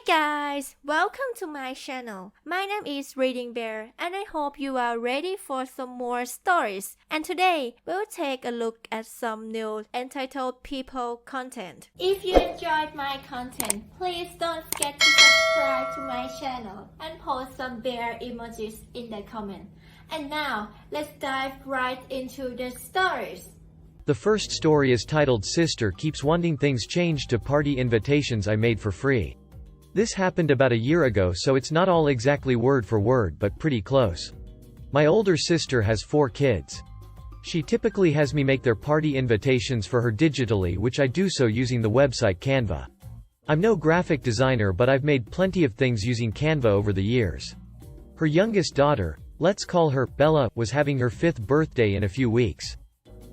guys, welcome to my channel. My name is ReadingBear and I hope you are ready for some more stories. And today, we'll take a look at some new entitled people content. If you enjoyed my content, please don't forget to subscribe to my channel and post some bear emojis in the comment. And now, let's dive right into the stories. The first story is titled Sister Keeps Wanting Things Changed to Party Invitations I Made for Free. This happened about a year ago, so it's not all exactly word for word but pretty close. My older sister has 4 kids. She typically has me make their party invitations for her digitally, which I do so using the website Canva. I'm no graphic designer, but I've made plenty of things using Canva over the years. Her youngest daughter, let's call her Bella, was having her 5th birthday in a few weeks.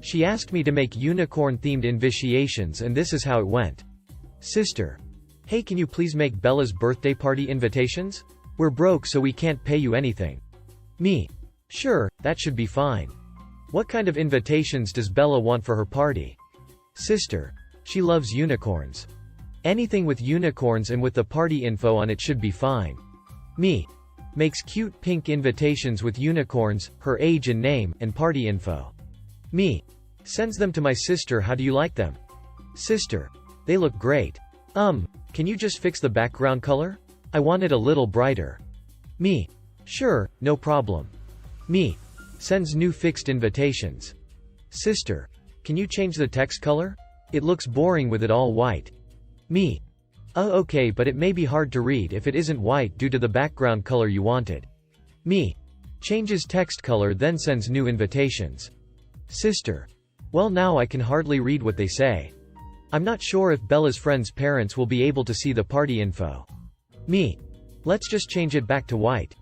She asked me to make unicorn-themed invitations, and this is how it went. Sister: hey, can you please make Bella's birthday party invitations? We're broke, so we can't pay you anything. Me: sure, that should be fine. What kind of invitations does Bella want for her party? Sister: she loves unicorns. Anything with unicorns and with the party info on it should be fine. Me: makes cute pink invitations with unicorns, her age and name, and party info. Me: sends them to my sister. How do you like them? Sister: they look great. Can you just fix the background color? I want it a little brighter. Me: sure, no problem. Me: sends new fixed invitations. Sister: can you change the text color? It looks boring with it all white. Me: oh, okay, but it may be hard to read if it isn't white due to the background color you wanted. Me: changes text color then sends new invitations. Sister: well, now I can hardly read what they say. I'm not sure if Bella's friends' parents will be able to see the party info. Me: let's just change it back to white.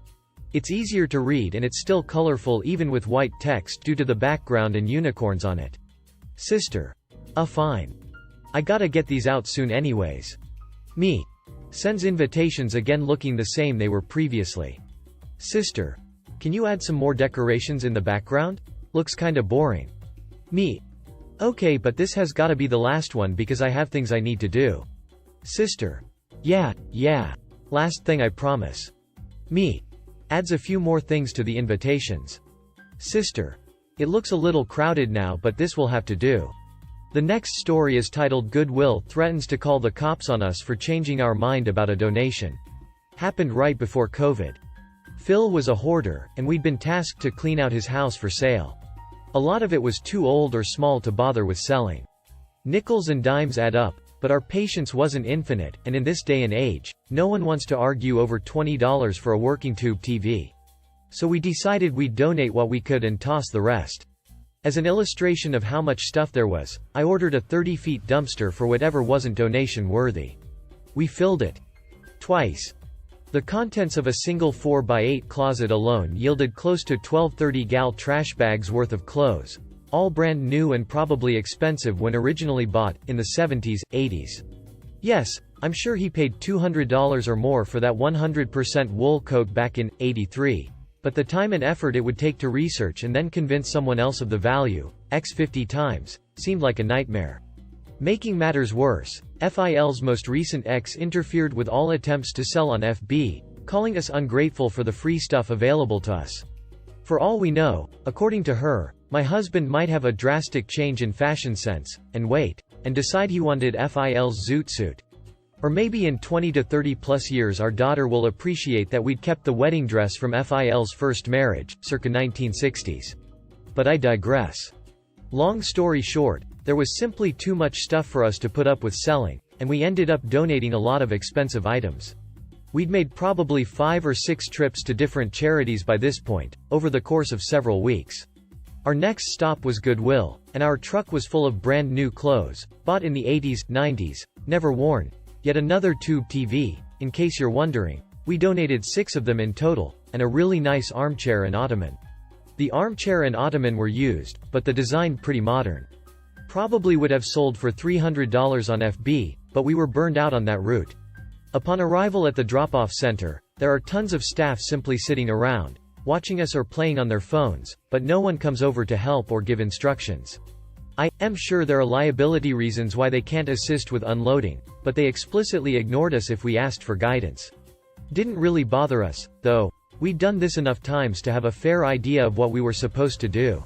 It's easier to read and it's still colorful even with white text due to the background and unicorns on it. Sister: fine. I gotta get these out soon anyways. Me: sends invitations again looking the same they were previously. Sister: can you add some more decorations in the background? Looks kinda boring. Me: okay, but this has gotta be the last one because I have things I need to do. Sister: yeah, last thing I promise. Me: adds a few more things to the invitations. Sister: it looks a little crowded now, but this will have to do. The next story is titled Goodwill Threatens to Call the Cops on Us for Changing Our Mind About a Donation. Happened right before COVID. Phil was a hoarder, and we'd been tasked to clean out his house for sale. A lot of it was too old or small to bother with selling. Nickels and dimes add up, but our patience wasn't infinite, and in this day and age, no one wants to argue over $20 for a working tube TV. So we decided we'd donate what we could and toss the rest. As an illustration of how much stuff there was, I ordered a 30-feet dumpster for whatever wasn't donation worthy. We filled it. Twice. The contents of a single 4x8 closet alone yielded close to 12-30-gal trash bags worth of clothes, all brand new and probably expensive when originally bought, in the 70s, 80s. Yes, I'm sure he paid $200 or more for that 100% wool coat back in '83, but the time and effort it would take to research and then convince someone else of the value, x 50 times, seemed like a nightmare. Making matters worse, FIL's most recent ex interfered with all attempts to sell on FB, calling us ungrateful for the free stuff available to us. For all we know, according to her, my husband might have a drastic change in fashion sense, and weight, and decide he wanted FIL's zoot suit. Or maybe in 20 to 30 plus years our daughter will appreciate that we'd kept the wedding dress from FIL's first marriage, circa 1960s. But I digress. Long story short, there was simply too much stuff for us to put up with selling, and we ended up donating a lot of expensive items. We'd made probably 5 or 6 trips to different charities by this point, over the course of several weeks. Our next stop was Goodwill, and our truck was full of brand new clothes, bought in the 80s, 90s, never worn. Yet another tube TV, in case you're wondering. We donated 6 of them in total, and a really nice armchair and ottoman. The armchair and ottoman were used, but the design pretty modern. Probably would have sold for $300 on FB, but we were burned out on that route. Upon arrival at the drop-off center, there are tons of staff simply sitting around, watching us or playing on their phones, but no one comes over to help or give instructions. I am sure there are liability reasons why they can't assist with unloading, but they explicitly ignored us if we asked for guidance. Didn't really bother us, though. We'd done this enough times to have a fair idea of what we were supposed to do.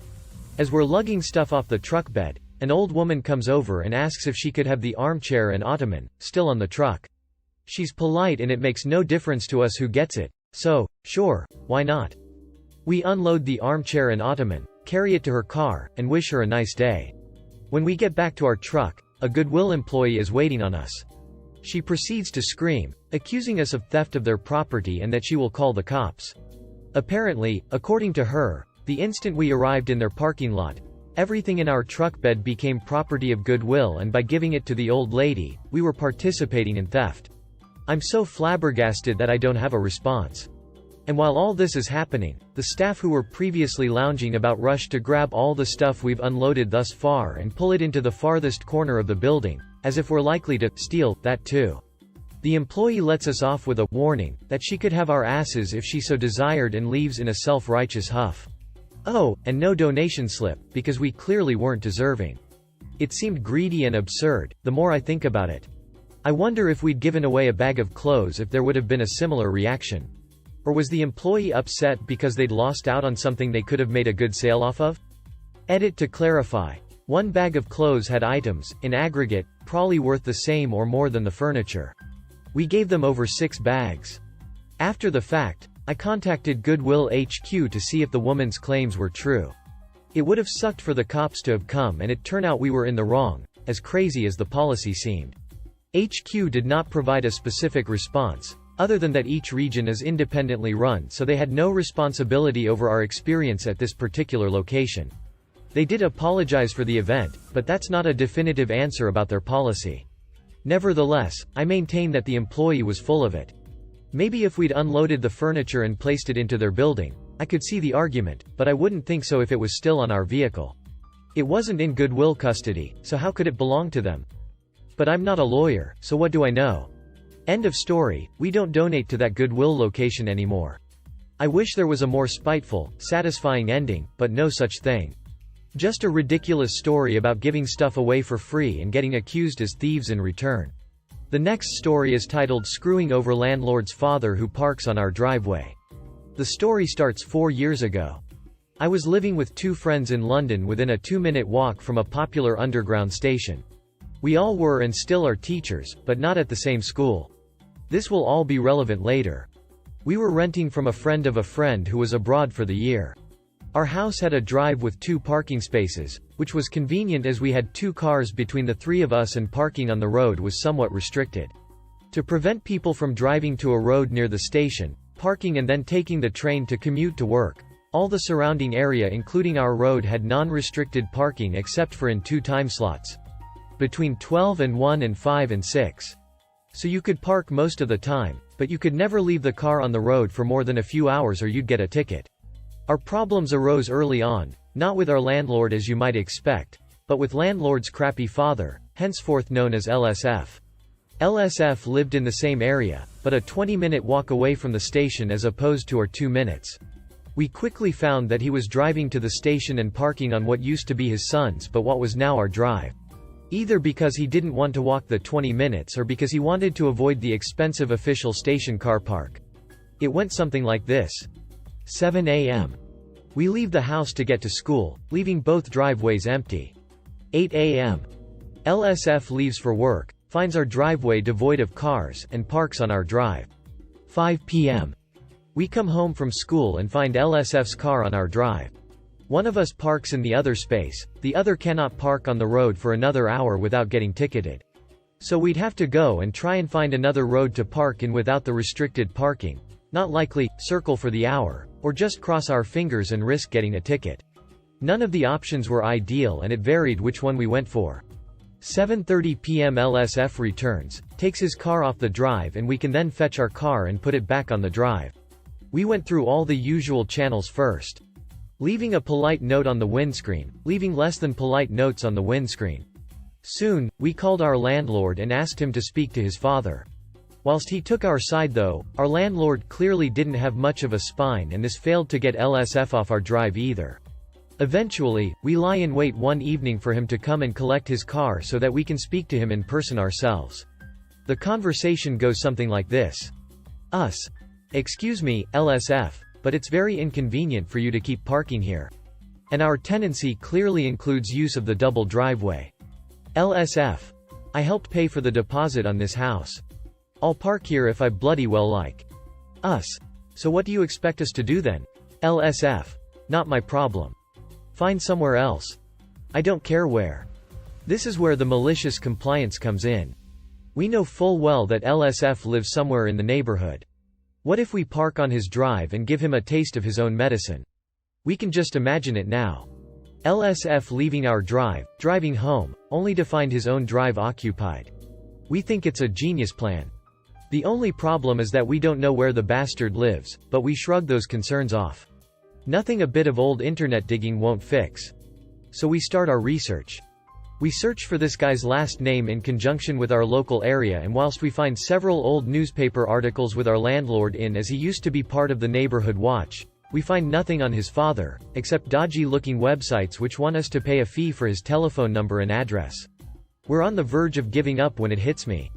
As we're lugging stuff off the truck bed, an old woman comes over and asks if she could have the armchair and ottoman, still on the truck. She's polite and it makes no difference to us who gets it, so, sure, why not? We unload the armchair and ottoman, carry it to her car, and wish her a nice day. When we get back to our truck, a Goodwill employee is waiting on us. She proceeds to scream, accusing us of theft of their property and that she will call the cops. Apparently, according to her, the instant we arrived in their parking lot, everything in our truck bed became property of Goodwill, and by giving it to the old lady, we were participating in theft. I'm so flabbergasted that I don't have a response. And while all this is happening, the staff who were previously lounging about rush to grab all the stuff we've unloaded thus far and pull it into the farthest corner of the building, as if we're likely to steal that too. The employee lets us off with a warning that she could have our asses if she so desired and leaves in a self-righteous huff. Oh, and no donation slip, because we clearly weren't deserving. It seemed greedy and absurd, the more I think about it. I wonder if we'd given away a bag of clothes if there would have been a similar reaction. Or was the employee upset because they'd lost out on something they could have made a good sale off of? Edit to clarify. One bag of clothes had items, in aggregate, probably worth the same or more than the furniture. We gave them over 6 bags. After the fact, I contacted Goodwill HQ to see if the woman's claims were true. It would have sucked for the cops to have come, and it turned out we were in the wrong, as crazy as the policy seemed. HQ did not provide a specific response, other than that each region is independently run, so they had no responsibility over our experience at this particular location. They did apologize for the event, but that's not a definitive answer about their policy. Nevertheless, I maintain that the employee was full of it. Maybe if we'd unloaded the furniture and placed it into their building, I could see the argument, but I wouldn't think so if it was still on our vehicle. It wasn't in Goodwill custody, so how could it belong to them? But I'm not a lawyer, so what do I know? End of story. We don't donate to that Goodwill location anymore. I wish there was a more spiteful, satisfying ending, but no such thing. Just a ridiculous story about giving stuff away for free and getting accused as thieves in return. The next story is titled Screwing Over Landlord's Father Who Parks on Our Driveway. The story starts 4 years ago. I was living with 2 friends in London within a 2-minute walk from a popular underground station. We all were and still are teachers, but not at the same school. This will all be relevant later. We were renting from a friend of a friend who was abroad for the year. Our house had a drive with 2 parking spaces, which was convenient as we had 2 cars between the 3 of us, and parking on the road was somewhat restricted. To prevent people from driving to a road near the station, parking and then taking the train to commute to work, all the surrounding area including our road had non-restricted parking except for in 2 time slots. Between 12 and 1 and 5 and 6. So you could park most of the time, but you could never leave the car on the road for more than a few hours or you'd get a ticket. Our problems arose early on, not with our landlord as you might expect, but with landlord's crappy father, henceforth known as LSF. LSF lived in the same area, but a 20-minute walk away from the station as opposed to our 2 minutes. We quickly found that he was driving to the station and parking on what used to be his son's but what was now our drive. Either because he didn't want to walk the 20 minutes or because he wanted to avoid the expensive official station car park. It went something like this. 7 a.m. We leave the house to get to school, leaving both driveways empty. 8 a.m. LSF leaves for work, finds our driveway devoid of cars, and parks on our drive. 5 p.m. We come home from school and find LSF's car on our drive. One of us parks in the other space, the other cannot park on the road for another hour without getting ticketed. So we'd have to go and try and find another road to park in without the restricted parking. Not likely, circle for the hour, or just cross our fingers and risk getting a ticket. None of the options were ideal and it varied which one we went for. 7:30 p.m. LSF returns, takes his car off the drive, and we can then fetch our car and put it back on the drive. We went through all the usual channels first. Leaving a polite note on the windscreen, leaving less than polite notes on the windscreen. Soon, we called our landlord and asked him to speak to his father. Whilst he took our side though, our landlord clearly didn't have much of a spine and this failed to get LSF off our drive either. Eventually, we lie in wait one evening for him to come and collect his car so that we can speak to him in person ourselves. The conversation goes something like this. Us. Excuse me, LSF, but it's very inconvenient for you to keep parking here. And our tenancy clearly includes use of the double driveway. LSF. I helped pay for the deposit on this house. I'll park here if I bloody well like. Us. So what do you expect us to do then? LSF. Not my problem. Find somewhere else. I don't care where. This is where the malicious compliance comes in. We know full well that LSF lives somewhere in the neighborhood. What if we park on his drive and give him a taste of his own medicine? We can just imagine it now. LSF leaving our drive, driving home, only to find his own drive occupied. We think it's a genius plan. The only problem is that we don't know where the bastard lives, but we shrug those concerns off. Nothing a bit of old internet digging won't fix. So we start our research. We search for this guy's last name in conjunction with our local area, and whilst we find several old newspaper articles with our landlord in as he used to be part of the neighborhood watch, we find nothing on his father, except dodgy-looking websites which want us to pay a fee for his telephone number and address. We're on the verge of giving up when it hits me.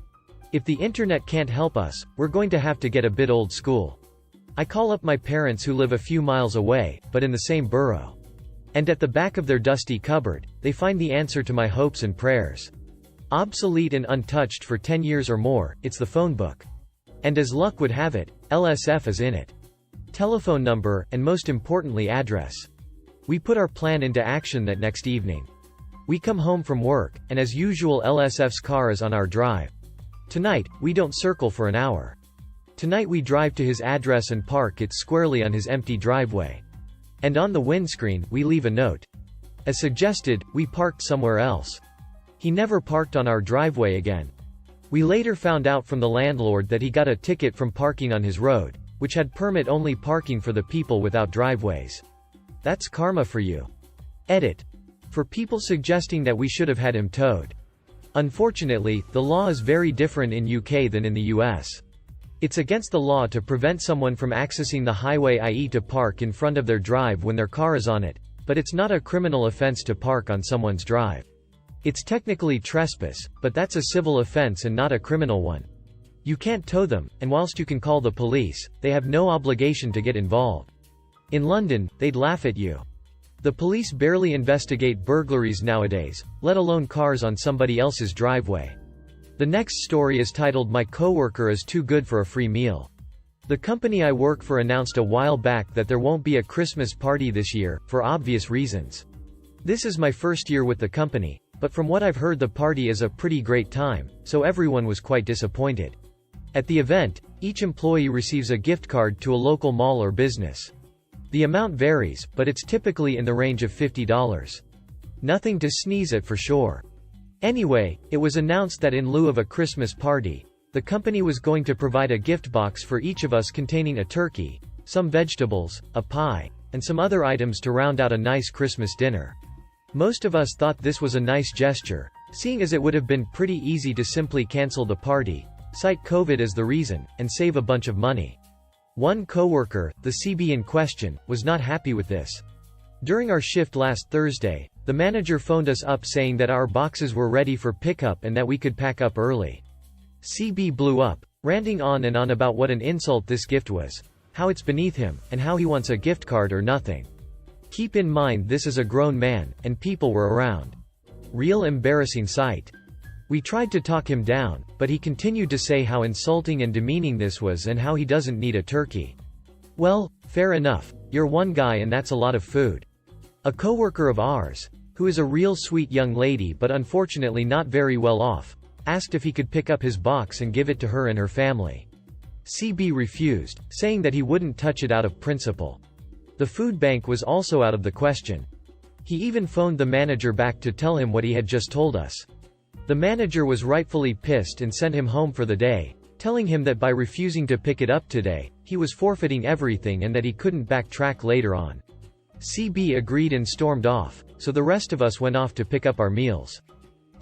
If the internet can't help us, we're going to have to get a bit old school. I call up my parents who live a few miles away, but in the same borough. And at the back of their dusty cupboard, they find the answer to my hopes and prayers. Obsolete and untouched for 10 years or more, it's the phone book. And as luck would have it, LSF is in it. Telephone number, and most importantly address. We put our plan into action that next evening. We come home from work, and as usual LSF's car is on our drive. Tonight, we don't circle for an hour. Tonight we drive to his address and park it squarely on his empty driveway. And on the windscreen, we leave a note. As suggested, we parked somewhere else. He never parked on our driveway again. We later found out from the landlord that he got a ticket from parking on his road, which had permit-only parking for the people without driveways. That's karma for you. Edit. For people suggesting that we should have had him towed. Unfortunately, the law is very different in UK than in the US. It's against the law to prevent someone from accessing the highway, i.e. to park in front of their drive when their car is on it, but it's not a criminal offense to park on someone's drive. It's technically trespass, but that's a civil offense and not a criminal one. You can't tow them, and whilst you can call the police, they have no obligation to get involved. In London, they'd laugh at you. The police barely investigate burglaries nowadays, let alone cars on somebody else's driveway. The next story is titled "My Coworker is Too Good for a Free Meal." The company I work for announced a while back that there won't be a Christmas party this year, for obvious reasons. This is my first year with the company, but from what I've heard the party is a pretty great time, so everyone was quite disappointed. At the event, each employee receives a gift card to a local mall or business. The amount varies, but it's typically in the range of $50. Nothing to sneeze at for sure. Anyway, it was announced that in lieu of a Christmas party, the company was going to provide a gift box for each of us containing a turkey, some vegetables, a pie, and some other items to round out a nice Christmas dinner. Most of us thought this was a nice gesture, seeing as it would have been pretty easy to simply cancel the party, cite COVID as the reason, and save a bunch of money. One coworker, the CB in question, was not happy with this. During our shift last Thursday, the manager phoned us up saying that our boxes were ready for pickup and that we could pack up early. CB blew up, ranting on and on about what an insult this gift was, how it's beneath him, and how he wants a gift card or nothing. Keep in mind this is a grown man, and people were around. Real embarrassing sight. We tried to talk him down, but he continued to say how insulting and demeaning this was and how he doesn't need a turkey. Well, fair enough, you're one guy and that's a lot of food. A coworker of ours, who is a real sweet young lady but unfortunately not very well off, asked if he could pick up his box and give it to her and her family. CB refused, saying that he wouldn't touch it out of principle. The food bank was also out of the question. He even phoned the manager back to tell him what he had just told us. The manager was rightfully pissed and sent him home for the day, telling him that by refusing to pick it up today, he was forfeiting everything and that he couldn't backtrack later on. CB agreed and stormed off, so the rest of us went off to pick up our meals.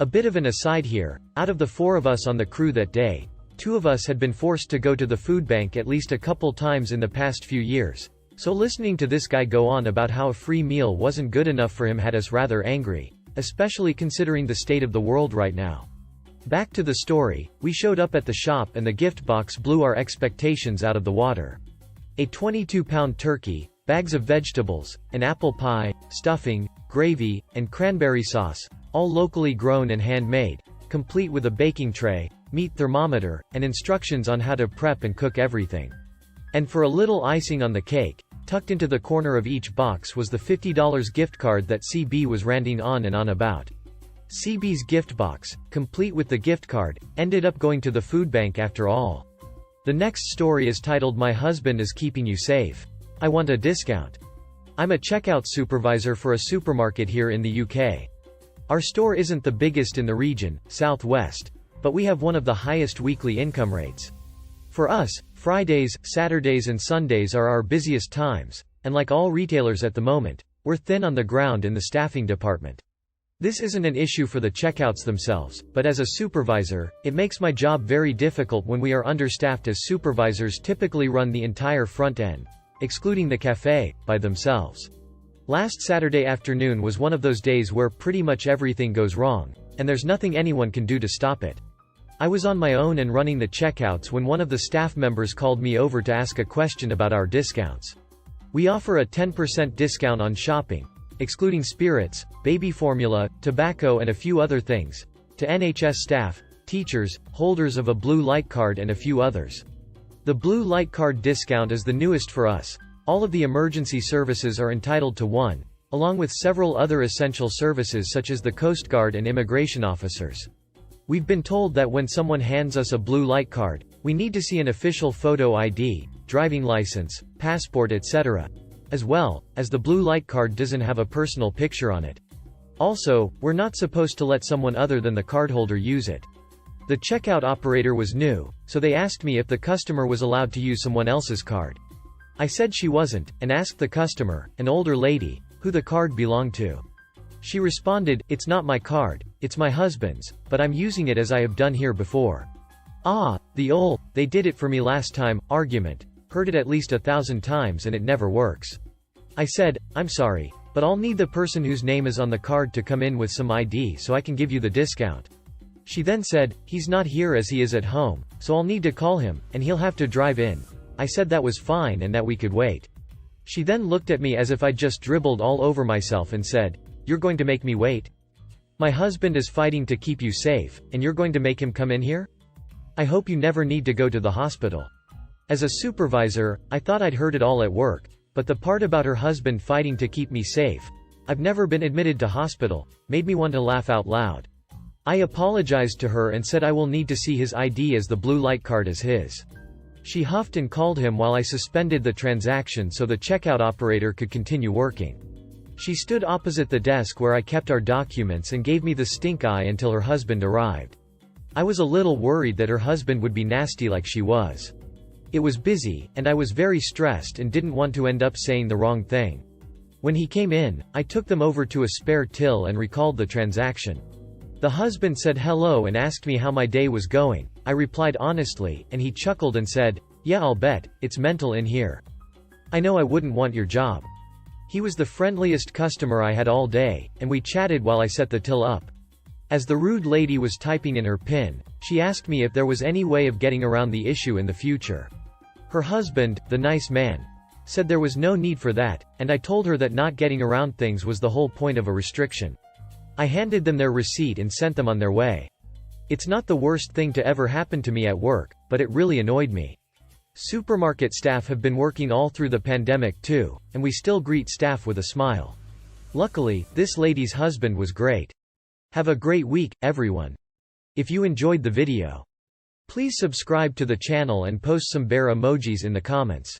A bit of an aside here, out of the 4 of us on the crew that day, 2 of us had been forced to go to the food bank at least a couple times in the past few years, So listening to this guy go on about how a free meal wasn't good enough for him had us rather angry, especially considering the state of the world right now. Back to the story, we showed up at the shop and the gift box blew our expectations out of the water. A 22-pound turkey, bags of vegetables, an apple pie, stuffing, gravy, and cranberry sauce, all locally grown and handmade, complete with a baking tray, meat thermometer, and instructions on how to prep and cook everything. And for a little icing on the cake, tucked into the corner of each box was the $50 gift card that CB was ranting on and on about. CB's gift box, complete with the gift card, ended up going to the food bank after all. The next story is titled "My Husband is Keeping You Safe. I Want a Discount." I'm a checkout supervisor for a supermarket here in the UK. Our store isn't the biggest in the region, Southwest, but we have one of the highest weekly income rates. For us, Fridays, Saturdays and Sundays are our busiest times, and like all retailers at the moment, we're thin on the ground in the staffing department. This isn't an issue for the checkouts themselves, but as a supervisor, it makes my job very difficult when we are understaffed, as supervisors typically run the entire front end, excluding the cafe, by themselves. Last Saturday afternoon was one of those days where pretty much everything goes wrong, and there's nothing anyone can do to stop it. I was on my own and running the checkouts when one of the staff members called me over to ask a question about our discounts. We offer a 10% discount on shopping, excluding spirits, baby formula, tobacco and a few other things, to NHS staff, teachers, holders of a blue light card and a few others. The blue light card discount is the newest for us. All of the emergency services are entitled to one, along with several other essential services such as the Coast Guard and immigration officers. We've been told that when someone hands us a blue light card, we need to see an official photo ID, driving license, passport etc., as well as the blue light card doesn't have a personal picture on it. Also, we're not supposed to let someone other than the cardholder use it. The checkout operator was new, so they asked me if the customer was allowed to use someone else's card. I said she wasn't, and asked the customer, an older lady, who the card belonged to. She responded, "It's not my card, it's my husband's, but I'm using it as I have done here before." Ah, they did it for me last time, argument. Heard it at least 1,000 times and it never works. I said, "I'm sorry, but I'll need the person whose name is on the card to come in with some ID so I can give you the discount." She then said, "He's not here as he is at home, so I'll need to call him, and he'll have to drive in." I said that was fine and that we could wait. She then looked at me as if I'd just dribbled all over myself and said, "You're going to make me wait? My husband is fighting to keep you safe, and you're going to make him come in here? I hope you never need to go to the hospital." As a supervisor, I thought I'd heard it all at work, but the part about her husband fighting to keep me safe, I've never been admitted to hospital, made me want to laugh out loud. I apologized to her and said I will need to see his ID as the blue light card is his. She huffed and called him while I suspended the transaction so the checkout operator could continue working. She stood opposite the desk where I kept our documents and gave me the stink eye until her husband arrived. I was a little worried that her husband would be nasty like she was. It was busy, and I was very stressed and didn't want to end up saying the wrong thing. When he came in, I took them over to a spare till and recalled the transaction. The husband said hello and asked me how my day was going. I replied honestly, and he chuckled and said, "Yeah, I'll bet, it's mental in here. I know I wouldn't want your job." He was the friendliest customer I had all day, and we chatted while I set the till up. As the rude lady was typing in her PIN, she asked me if there was any way of getting around the issue in the future. Her husband, the nice man, said there was no need for that, and I told her that not getting around things was the whole point of a restriction. I handed them their receipt and sent them on their way. It's not the worst thing to ever happen to me at work, but it really annoyed me. Supermarket staff have been working all through the pandemic too, and we still greet staff with a smile. Luckily, this lady's husband was great. Have a great week, everyone. If you enjoyed the video, please subscribe to the channel and post some bear emojis in the comments.